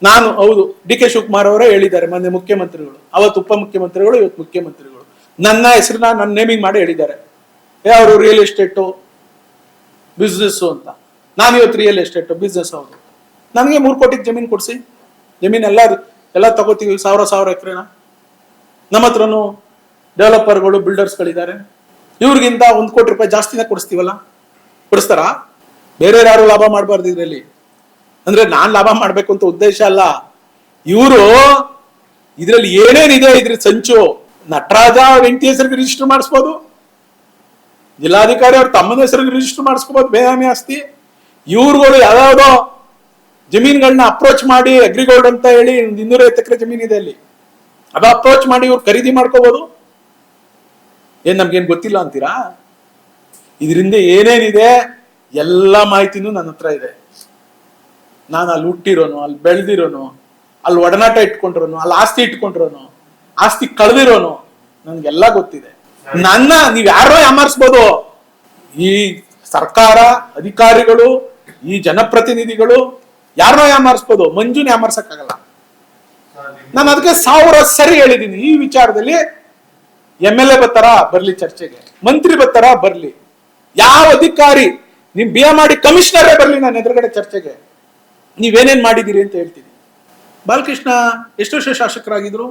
ನಾನು ಹೌದು, D K Shivakumar ಅವರೇ ಹೇಳಿದ್ದಾರೆ ಮೊನ್ನೆ ಮುಖ್ಯಮಂತ್ರಿಗಳು, ಅವತ್ತು ಉಪಮುಖ್ಯಮಂತ್ರಿಗಳು, ಇವತ್ತು ಮುಖ್ಯಮಂತ್ರಿಗಳು ನನ್ನ ಹೆಸರನ್ನ ನನ್ನ ನೇಮಿಂಗ್ ಮಾಡಿ ಹೇಳಿದ್ದಾರೆ. ಅವರು ರಿಯಲ್ ಎಸ್ಟೇಟು ಬಿಸ್ನೆಸ್ ಅಂತ. ನಾನು ಇವತ್ತು ರಿಯಲ್ ಎಸ್ಟೇಟು ಬಿಸ್ನೆಸ್. ಹೌದು, ನನಗೆ 3 ಕೋಟಿ ಜಮೀನು ಕೊಡಿಸಿ, ಜಮೀನು ಎಲ್ಲ ತಗೋತೀವಿ, 1000 ಎಕರೆನ. ನಮ್ಮ ಹತ್ರನು ಡೆವಲಪರ್ಗಳು ಬಿಲ್ಡರ್ಸ್ಗಳಿದ್ದಾರೆ, ಇವ್ರಿಗಿಂತ 1 ಕೋಟಿ ರೂಪಾಯಿ ಜಾಸ್ತಿನ ಕೊಡಿಸ್ತೀವಲ್ಲ, ಕೊಡಿಸ್ತಾರ? ಬೇರೆ ಯಾರು ಲಾಭ ಮಾಡಬಾರ್ದು ಇದರಲ್ಲಿ. ಅಂದ್ರೆ ನಾನ್ ಲಾಭ ಮಾಡ್ಬೇಕು ಅಂತ ಉದ್ದೇಶ ಅಲ್ಲ. ಇವರು ಇದ್ರಲ್ಲಿ ಏನೇನಿದೆ ಇದ್ರ ಸಂಚು, ನಟರಾಜ ಅವ್ರ ಹೆಂಡತಿ ಹೆಸರಿಗೆ ರಿಜಿಸ್ಟರ್ ಮಾಡಿಸ್ಬೋದು, ಜಿಲ್ಲಾಧಿಕಾರಿ ಅವ್ರ ತಮ್ಮನ ಹೆಸರಿಗೆ ರಿಜಿಸ್ಟರ್ ಮಾಡಿಸ್ಕೋಬಹುದು ಬೇನಾಮಿ ಆಸ್ತಿ. ಇವ್ರುಗಳು ಯಾವ್ಯಾವ್ದೋ ಜಮೀನ್ಗಳನ್ನ ಅಪ್ರೋಚ್ ಮಾಡಿ, ಅಗ್ರಿಗೋಲ್ಡ್ ಅಂತ ಹೇಳಿ 250 ಎಕರೆ ಜಮೀನ್ ಇದೆ ಅಲ್ಲಿ, ಅದು ಅಪ್ರೋಚ್ ಮಾಡಿ ಇವ್ರು ಖರೀದಿ ಮಾಡ್ಕೋಬಹುದು. ಏನ್ ನಮ್ಗೇನ್ ಗೊತ್ತಿಲ್ಲ ಅಂತೀರಾ? ಇದರಿಂದ ಏನೇನಿದೆ ಎಲ್ಲ ಮಾಹಿತಿನೂ ನನ್ನ ಹತ್ರ ಇದೆ. ನಾನು ಅಲ್ಲಿ ಹುಟ್ಟಿರೋನು, ಅಲ್ಲಿ ಬೆಳೆದಿರೋನು, ಅಲ್ಲಿ ಒಡನಾಟ ಇಟ್ಕೊಂಡಿರೋನು, ಅಲ್ಲಿ ಆಸ್ತಿ ಇಟ್ಕೊಂಡಿರೋನು, ಆಸ್ತಿ ಕಳೆದಿರೋನು, ನನ್ಗೆಲ್ಲ ಗೊತ್ತಿದೆ. ನನ್ನ ನೀವ್ ಯಾರೋ ಯಾಮಾರಿಸ್ಬೋದು, ಈ ಸರ್ಕಾರ ಅಧಿಕಾರಿಗಳು, ಈ ಜನಪ್ರತಿನಿಧಿಗಳು ಯಾರನ್ನೋ ಯಾಮಾರಿಸ್ಬೋದು, ಮಂಜುನ ಯಾಮಾರ್ಸಕ್ಕಾಗಲ್ಲ. ನಾನು ಅದಕ್ಕೆ 1000 ಸರಿ ಹೇಳಿದ್ದೀನಿ. ಈ ವಿಚಾರದಲ್ಲಿ MLA ಬರ್ತಾರ ಬರ್ಲಿ ಚರ್ಚೆಗೆ, ಮಂತ್ರಿ ಬರ್ತಾರ ಬರ್ಲಿ, ಯಾವ ಅಧಿಕಾರಿ ನಿಮ್ ಮಾಡಿ ಕಮಿಷನರೇ ಬರ್ಲಿ ನನ್ನ ಎದುರುಗಡೆ ಚರ್ಚೆಗೆ, ನೀವೇನೇನ್ ಮಾಡಿದಿರಿ ಅಂತ ಹೇಳ್ತೀನಿ. ಬಾಲಕೃಷ್ಣ ಎಷ್ಟು ವರ್ಷ ಶಾಸಕರಾಗಿದ್ರು,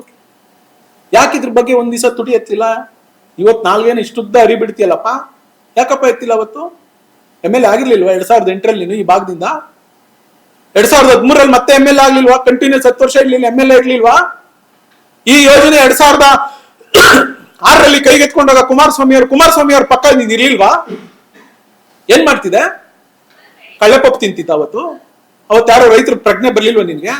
ಯಾಕಿದ್ರ ಬಗ್ಗೆ ಒಂದ್ ದಿವಸ ತುಟಿ ಎತ್ತಿಲ್ಲ? ಇವತ್ 4 ಇಷ್ಟುದ್ದ ಅರಿಬಿಡ್ತೀಯಲ್ಲಪ್ಪ, ಯಾಕಪ್ಪ ಎತ್ತಿಲ್ಲ? ಅವತ್ತು MLA ಆಗಿರ್ಲಿಲ್ವಾ 2008ರಲ್ಲಿ ನೀನು ಈ ಭಾಗದಿಂದ? 2013ರಲ್ಲಿ ಮತ್ತೆ MLA ಆಗ್ಲಿಲ್ವಾ? ಕಂಟಿನ್ಯೂಸ್ 10 ವರ್ಷ ಇರ್ಲಿಲ್ಲ, MLA ಇರ್ಲಿಲ್ವಾ? ಈ ಯೋಜನೆ 2006ರಲ್ಲಿ ಕೈಗೆತ್ಕೊಂಡಾಗ ಕುಮಾರಸ್ವಾಮಿ ಅವ್ರ ಪಕ್ಕ ನೀನ್ ಇರ್ಲಿಲ್ವಾ? ಏನ್ ಮಾಡ್ತಿದೆ? ಕಳ್ಳೆಪಪ್ಪು ತಿಂತಿದ್ದ ಅವತ್ತು ಯಾರೋ ರೈತರು ಪ್ರಜ್ಞೆ ಬರ್ಲಿಲ್ವಾ ನಿನ್ಗೆ?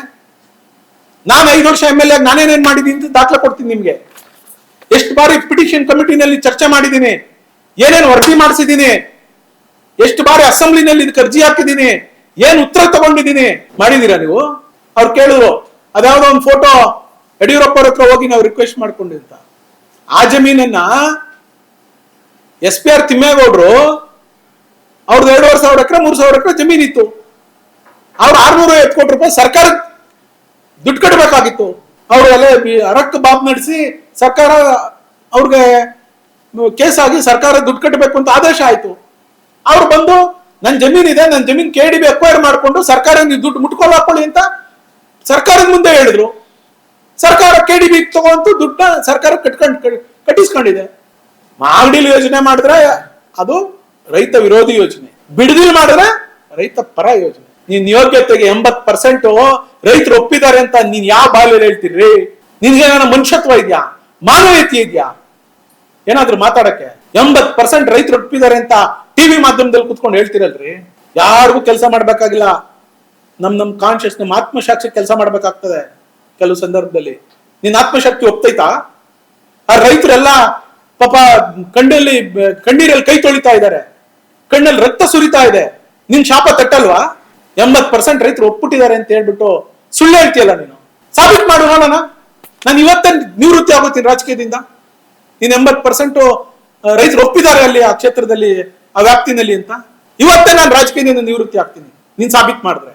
ನಾನು 5 ವರ್ಷ MLA ನಾನೇನೇನ್ ಮಾಡಿದೀನಿ ಅಂತ ದಾಖಲೆ ಕೊಡ್ತೀನಿ ನಿಮ್ಗೆ. ಎಷ್ಟು ಬಾರಿ ಪಿಟಿಷನ್ ಕಮಿಟಿನಲ್ಲಿ ಚರ್ಚೆ ಮಾಡಿದ್ದೀನಿ, ಏನೇನು ವರದಿ ಮಾಡಿಸಿದ್ದೀನಿ, ಎಷ್ಟು ಬಾರಿ ಅಸೆಂಬ್ಲಿನಲ್ಲಿ ಇದಕ್ಕೆ ಅರ್ಜಿ ಹಾಕಿದ್ದೀನಿ, ಏನ್ ಉತ್ತರ ತಗೊಂಡಿದ್ದೀನಿ. ಮಾಡಿದೀರಾ ನೀವು? ಅವ್ರು ಕೇಳಿದ್ರು ಅದ್ಯಾವುದೋ ಒಂದು ಫೋಟೋ ಯಡಿಯೂರಪ್ಪ ಅವ್ರ ಹತ್ರ ಹೋಗಿ ನಾವು ರಿಕ್ವೆಸ್ಟ್ ಮಾಡ್ಕೊಂಡಿ ಅಂತ. ಆ ಜಮೀನನ್ನ SPR ತಿಮ್ಮೇಗೌಡರು ಅವ್ರದ್ದು 2,500 ಎಕರೆ 3,000 ಎಕರೆ ಜಮೀನಿತ್ತು. ಅವ್ರು 650 ಕೋಟಿ ರೂಪಾಯಿ ಸರ್ಕಾರ ದುಡ್ಡು ಕಟ್ಟಬೇಕಾಗಿತ್ತು. ಅವರು ಎಲ್ಲ ಅರಕ್ ಬಾಬ್ ನಡೆಸಿ ಸರ್ಕಾರ ಅವ್ರಿಗೆ ಕೇಸ್ ಆಗಿ ಸರ್ಕಾರ ದುಡ್ಡು ಕಟ್ಟಬೇಕು ಅಂತ ಆದೇಶ ಆಯ್ತು. ಅವ್ರು ಬಂದು ನನ್ನ ಜಮೀನ್ ಇದೆ, ನನ್ನ ಜಮೀನ್ KDB ಅಕ್ವೈರ್ ಮಾಡ್ಕೊಂಡು ಸರ್ಕಾರ ನೀವು ದುಡ್ಡು ಮುಟ್ಕೊಂಡು ಹಾಕೊಳ್ಳಿ ಅಂತ ಸರ್ಕಾರದ ಮುಂದೆ ಹೇಳಿದ್ರು. ಸರ್ಕಾರ KDB ತಗೊಂಡು ದುಡ್ಡ ಸರ್ಕಾರ ಕಟ್ಟಿಸ್ಕೊಂಡಿದೆ. ಮಾಗಡಿಲ್ ಯೋಜನೆ ಮಾಡಿದ್ರೆ ಅದು ರೈತ ವಿರೋಧಿ ಯೋಜನೆ, ಬಿಡದಿಲ್ ಮಾಡಿದ್ರೆ ರೈತ ಪರ ಯೋಜನೆ. ನೀನ್ ಯೋಗ್ಯತೆಗೆ 80% ರೈತರು ಒಪ್ಪಿದ್ದಾರೆ ಅಂತ ನೀನ್ ಯಾವ ಬಾಲ್ಯಲ್ಲಿ ಹೇಳ್ತೀರಿ? ನಿನ್ಗೆ ಮನುಷ್ಯತ್ವ ಇದೆಯಾ? ಮಾನವೀಯತೆ ಇದೆಯಾ ಏನಾದ್ರು ಮಾತಾಡಕ್ಕೆ? 80% ರೈತರು ಒಪ್ಪಿದ್ದಾರೆ ಅಂತ ಟಿವಿ ಮಾಧ್ಯಮದಲ್ಲಿ ಕುತ್ಕೊಂಡು ಹೇಳ್ತಿರಲ್ರಿ. ಯಾರಿಗೂ ಕೆಲಸ ಮಾಡ್ಬೇಕಾಗಿಲ್ಲ, ನಮ್ ಕಾನ್ಶಿಯಸ್, ನಮ್ ಆತ್ಮಸಾಕ್ಷಿ ಕೆಲಸ ಮಾಡ್ಬೇಕಾಗ್ತದೆ. ಕೆಲವು ಸಂದರ್ಭದಲ್ಲಿ ನಿನ್ ಆತ್ಮಶಕ್ತಿ ಒಪ್ತೈತಾ? ಆ ರೈತರೆಲ್ಲ ಪಾಪ ಕಣ್ಣೀರಲ್ಲಿ ಕೈ ತೊಳಿತಾ ಇದ್ದಾರೆ, ಕಣ್ಣಲ್ಲಿ ರಕ್ತ ಸುರಿತಾ ಇದೆ. ನಿನ್ ಶಾಪ ತಟ್ಟಲ್ವಾ? 80% ರೈತರು ಒಪ್ಪಿಟ್ಟಿದ್ದಾರೆ ಅಂತ ಹೇಳ್ಬಿಟ್ಟು ಸುಳ್ಳು ಹೇಳ್ತೀಯಲ್ಲ ನೀನು. ಸಾಬೀತು ಮಾಡು ನೋಡೋಣ. ನಾನು ಇವತ್ತೇ ನಿವೃತ್ತಿ ಆಗೋತೀನಿ ರಾಜಕೀಯದಿಂದ. ನೀನ್ 80% ರೈತರು ಒಪ್ಪಿದ್ದಾರೆ ಅಲ್ಲಿ ಆ ಕ್ಷೇತ್ರದಲ್ಲಿ, ಆ ವ್ಯಾಪ್ತಿನಲ್ಲಿ ಅಂತ. ಇವತ್ತೇ ನಾನು ರಾಜಕೀಯದಿಂದ ನಿವೃತ್ತಿ ಆಗ್ತೀನಿ ನೀನ್ ಸಾಬೀತು ಮಾಡಿದ್ರೆ.